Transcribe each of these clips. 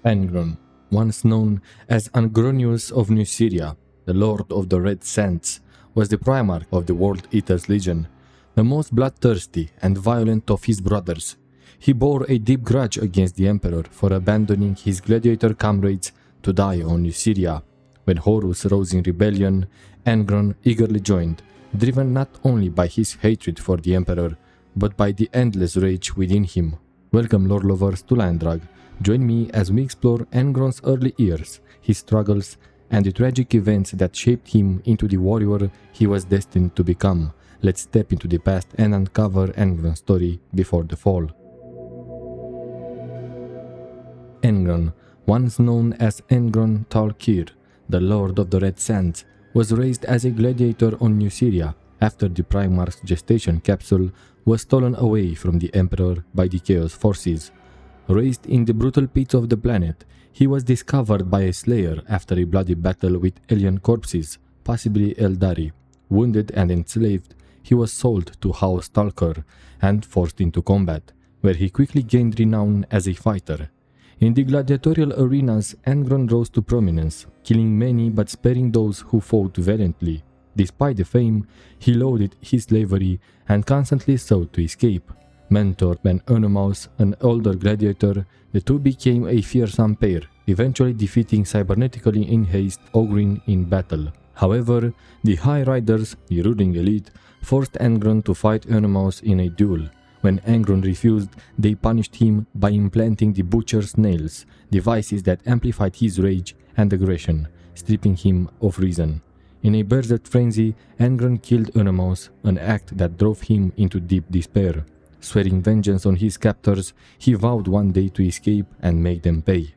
Angron, once known as Angronius of New Syria, the Lord of the Red Sands, was the Primarch of the World Eaters Legion, the most bloodthirsty and violent of his brothers. He bore a deep grudge against the Emperor for abandoning his gladiator comrades to die on New Syria. When Horus rose in rebellion, Angron eagerly joined, driven not only by his hatred for the Emperor, but by the endless rage within him. Welcome, lore lovers, to Liandrug. Join me as we explore Angron's early years, his struggles, and the tragic events that shaped him into the warrior he was destined to become. Let's step into the past and uncover Angron's story before the fall. Angron, once known as Angron Talkir, the Lord of the Red Sands, was raised as a gladiator on New Syria after the Primarch's gestation capsule was stolen away from the Emperor by the Chaos forces. Raised in the brutal pits of the planet, he was discovered by a slayer after a bloody battle with alien corpses, possibly Eldari. Wounded and enslaved, he was sold to House Talkir and forced into combat, where he quickly gained renown as a fighter. In the gladiatorial arenas, Angron rose to prominence, killing many but sparing those who fought valiantly. Despite the fame, he loathed his slavery and constantly sought to escape. Mentored by Eunomos, an older gladiator, the two became a fearsome pair, eventually defeating cybernetically enhanced Angron in battle. However, the High Riders, the ruling elite, forced Angron to fight Eunomos in a duel. When Angron refused, they punished him by implanting the Butcher's nails, devices that amplified his rage and aggression, stripping him of reason. In a berserk frenzy, Angron killed Eunomos, an act that drove him into deep despair. Swearing vengeance on his captors, he vowed one day to escape and make them pay.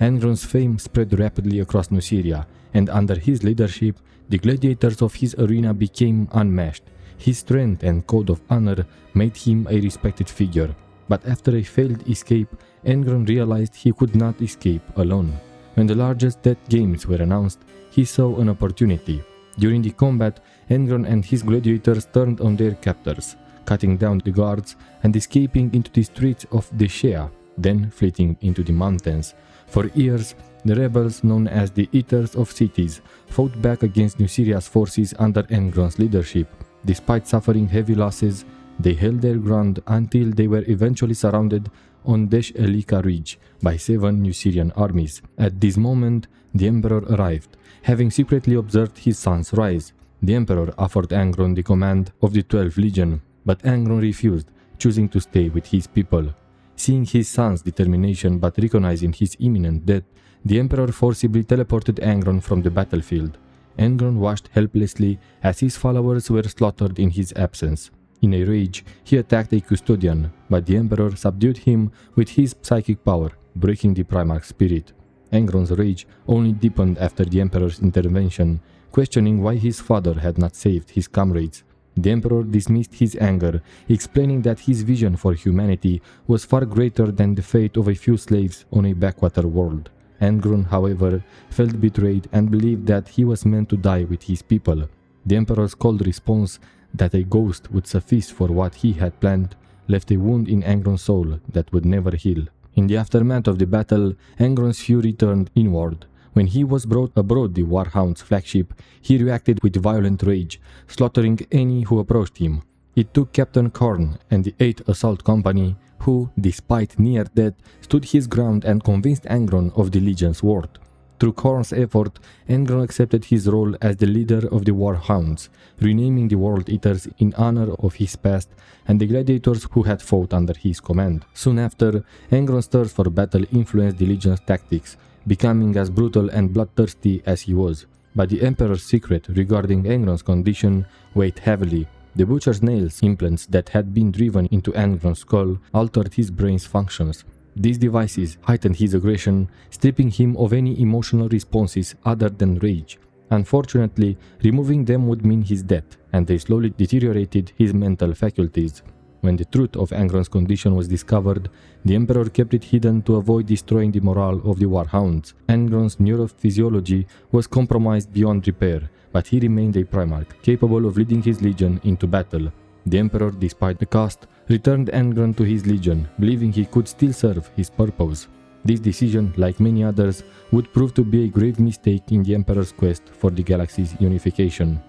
Angron's fame spread rapidly across New Syria, and under his leadership, the gladiators of his arena became unmatched. His strength and code of honor made him a respected figure, but after a failed escape, Angron realized he could not escape alone. When the largest death games were announced, he saw an opportunity. During the combat, Angron and his gladiators turned on their captors, cutting down the guards and escaping into the streets of Deshea, then fleeing into the mountains. For years, the rebels, known as the Eaters of Cities, fought back against New Syria's forces under Angron's leadership. Despite suffering heavy losses, they held their ground until they were eventually surrounded on Desh Elika Ridge by 7 New Syrian armies. At this moment, the Emperor arrived, having secretly observed his son's rise. The Emperor offered Angron the command of the 12th Legion, but Angron refused, choosing to stay with his people. Seeing his son's determination but recognizing his imminent death, the Emperor forcibly teleported Angron from the battlefield. Angron watched helplessly as his followers were slaughtered in his absence. In a rage, he attacked a custodian, but the Emperor subdued him with his psychic power, breaking the Primarch's spirit. Angron's rage only deepened after the Emperor's intervention, questioning why his father had not saved his comrades. The Emperor dismissed his anger, explaining that his vision for humanity was far greater than the fate of a few slaves on a backwater world. Angron, however, felt betrayed and believed that he was meant to die with his people. The Emperor's cold response that a ghost would suffice for what he had planned left a wound in Angron's soul that would never heal. In the aftermath of the battle, Angron's fury turned inward. When he was brought aboard the Warhound's flagship, he reacted with violent rage, slaughtering any who approached him. It took Captain Khorne and the 8th Assault Company, who, despite near death, stood his ground and convinced Angron of the Legion's worth. Through Khorne's effort, Angron accepted his role as the leader of the Warhounds, renaming the World Eaters in honor of his past and the gladiators who had fought under his command. Soon after, Angron's thirst for battle influenced the Legion's tactics, becoming as brutal and bloodthirsty as he was. But the Emperor's secret regarding Angron's condition weighed heavily. The Butcher's nails implants that had been driven into Angron's skull altered his brain's functions. These devices heightened his aggression, stripping him of any emotional responses other than rage. Unfortunately, removing them would mean his death, and they slowly deteriorated his mental faculties. When the truth of Angron's condition was discovered, the Emperor kept it hidden to avoid destroying the morale of the Warhounds. Angron's neurophysiology was compromised beyond repair, but he remained a Primarch, capable of leading his legion into battle. The Emperor, despite the cost, returned Angron to his legion, believing he could still serve his purpose. This decision, like many others, would prove to be a grave mistake in the Emperor's quest for the galaxy's unification.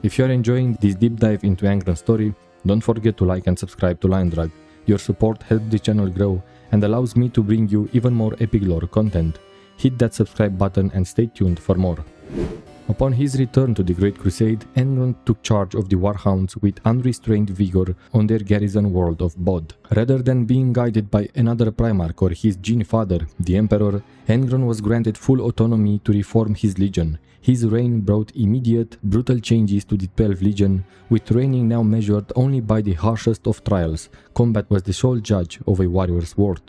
If you are enjoying this deep dive into Angron's story, don't forget to like and subscribe to Liandrug. Your support helps the channel grow and allows me to bring you even more epic lore content. Hit that subscribe button and stay tuned for more. Upon his return to the Great Crusade, Angron took charge of the Warhounds with unrestrained vigor on their garrison world of Bod. Rather than being guided by another Primarch or his gene father, the Emperor, Angron was granted full autonomy to reform his legion. His reign brought immediate, brutal changes to the 12th Legion, with training now measured only by the harshest of trials. Combat was the sole judge of a warrior's worth.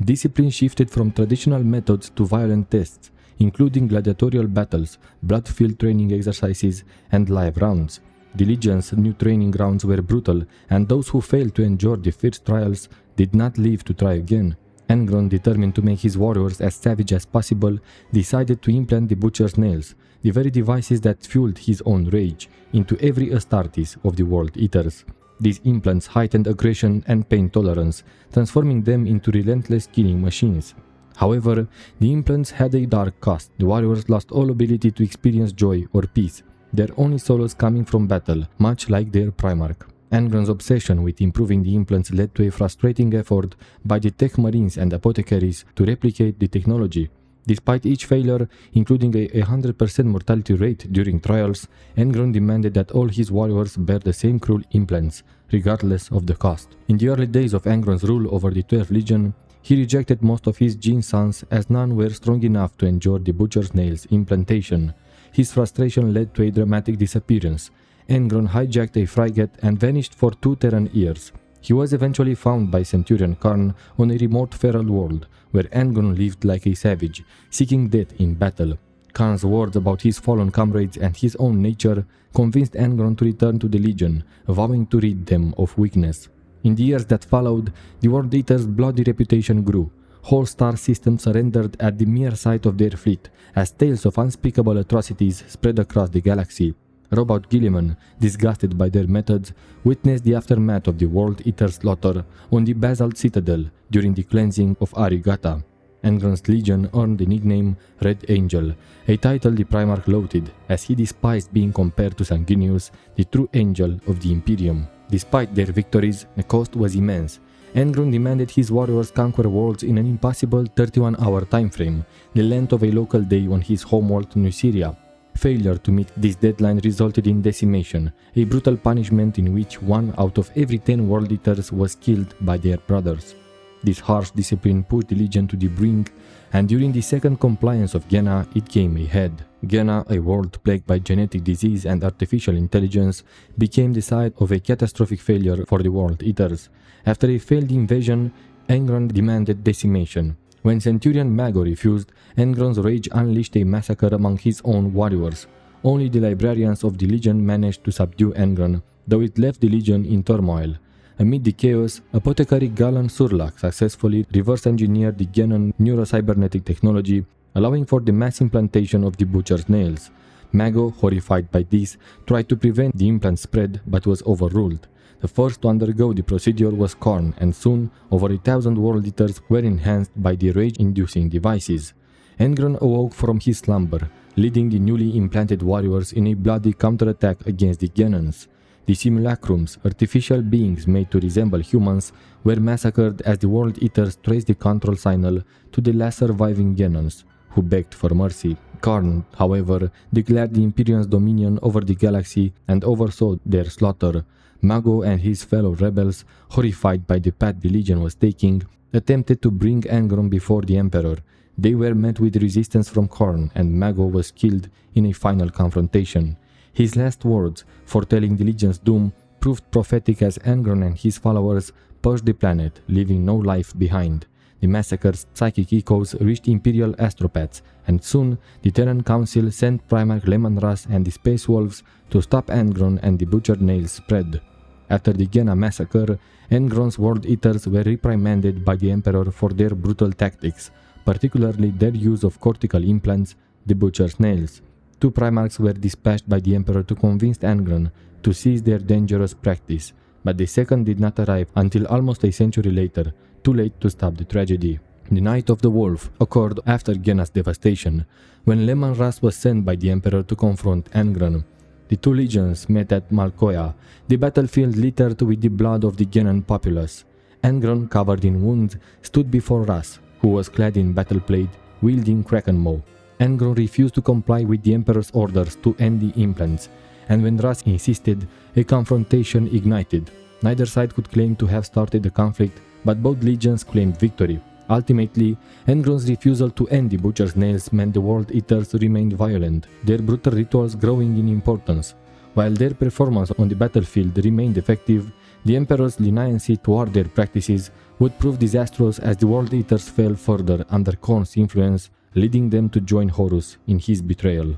Discipline shifted from traditional methods to violent tests, including gladiatorial battles, blood-filled training exercises, and live rounds. The Legion's new training grounds were brutal, and those who failed to endure the first trials did not live to try again. Angron, determined to make his warriors as savage as possible, decided to implant the Butcher's Nails, the very devices that fueled his own rage, into every Astartes of the World Eaters. These implants heightened aggression and pain tolerance, transforming them into relentless killing machines. However, the implants had a dark cost. The warriors lost all ability to experience joy or peace, their only solace coming from battle, much like their Primarch. Angron's obsession with improving the implants led to a frustrating effort by the tech marines and apothecaries to replicate the technology. Despite each failure, including a 100% mortality rate during trials, Angron demanded that all his warriors bear the same cruel implants, regardless of the cost. In the early days of Angron's rule over the 12th Legion, he rejected most of his gene sons as none were strong enough to endure the Butcher's Nails implantation. His frustration led to a dramatic disappearance. Angron hijacked a frigate and vanished for 2 Terran years. He was eventually found by Centurion Khorne on a remote feral world, where Angron lived like a savage, seeking death in battle. Khorne's words about his fallen comrades and his own nature convinced Angron to return to the Legion, vowing to rid them of weakness. In the years that followed, the World Eaters' bloody reputation grew. Whole star systems surrendered at the mere sight of their fleet, as tales of unspeakable atrocities spread across the galaxy. Robot Guilliman, disgusted by their methods, witnessed the aftermath of the World Eater's slaughter on the Basalt Citadel during the cleansing of Arigata. Angron's legion earned the nickname Red Angel, a title the Primarch loathed, as he despised being compared to Sanguinius, the true angel of the Imperium. Despite their victories, the cost was immense. Angron demanded his warriors conquer worlds in an impossible 31-hour timeframe, the length of a local day on his homeworld New Syria. Failure to meet this deadline resulted in decimation, a brutal punishment in which 1 out of every 10 World Eaters was killed by their brothers. This harsh discipline pushed the Legion to the brink, and during the second compliance of Ghenna, it came ahead. Ghenna, a world plagued by genetic disease and artificial intelligence, became the site of a catastrophic failure for the World Eaters. After a failed invasion, Angron demanded decimation. When Centurion Mago refused, Angron's rage unleashed a massacre among his own warriors. Only the librarians of the Legion managed to subdue Angron, though it left the Legion in turmoil. Amid the chaos, apothecary Galan Surlak successfully reverse-engineered the Ghennan neurocybernetic technology, allowing for the mass implantation of the Butcher's Nails. Mago, horrified by this, tried to prevent the implant spread but was overruled. The first to undergo the procedure was Khorne, and soon over 1,000 World Eaters were enhanced by the rage-inducing devices. Angron awoke from his slumber, leading the newly implanted warriors in a bloody counterattack against the Ghennans. The simulacrums, artificial beings made to resemble humans, were massacred as the World Eaters traced the control signal to the last surviving Ghennans, who begged for mercy. Khorne, however, declared the Imperium's dominion over the galaxy and oversaw their slaughter. Mago and his fellow rebels, horrified by the path the Legion was taking, attempted to bring Angron before the Emperor. They were met with resistance from Khorne, and Mago was killed in a final confrontation. His last words, foretelling the Legion's doom, proved prophetic as Angron and his followers purged the planet, leaving no life behind. The massacre's psychic echoes reached Imperial astropaths, and soon the Terran Council sent Primarch Leman Russ and the Space Wolves to stop Angron and the Butchered Nails spread. After the Ghenna massacre, Angron's World Eaters were reprimanded by the Emperor for their brutal tactics, particularly their use of cortical implants, the Butcher's Nails. 2 Primarchs were dispatched by the Emperor to convince Angron to cease their dangerous practice, but the second did not arrive until almost a century later, too late to stop the tragedy. The Night of the Wolf occurred after Ghenna's devastation, when Leman Russ was sent by the Emperor to confront Angron. The two legions met at Malkoya, the battlefield littered with the blood of the Ghennan populace. Angron, covered in wounds, stood before Russ, who was clad in battle plate, wielding kraken maw. Angron refused to comply with the Emperor's orders to end the implants, and when Russ insisted, a confrontation ignited. Neither side could claim to have started the conflict, but both legions claimed victory. Ultimately, Angron's refusal to end the Butcher's Nails meant the World Eaters remained violent, their brutal rituals growing in importance. While their performance on the battlefield remained effective, the Emperor's leniency toward their practices would prove disastrous as the World Eaters fell further under Khorne's influence, leading them to join Horus in his betrayal.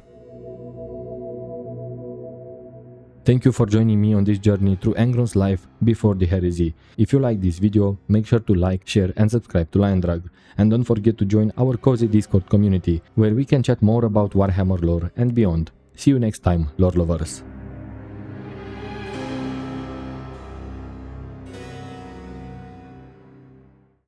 Thank you for joining me on this journey through Angron's life before the heresy. If you like this video, make sure to like, share and subscribe to Liandrug. And don't forget to join our cozy Discord community, where we can chat more about Warhammer lore and beyond. See you next time, lore lovers.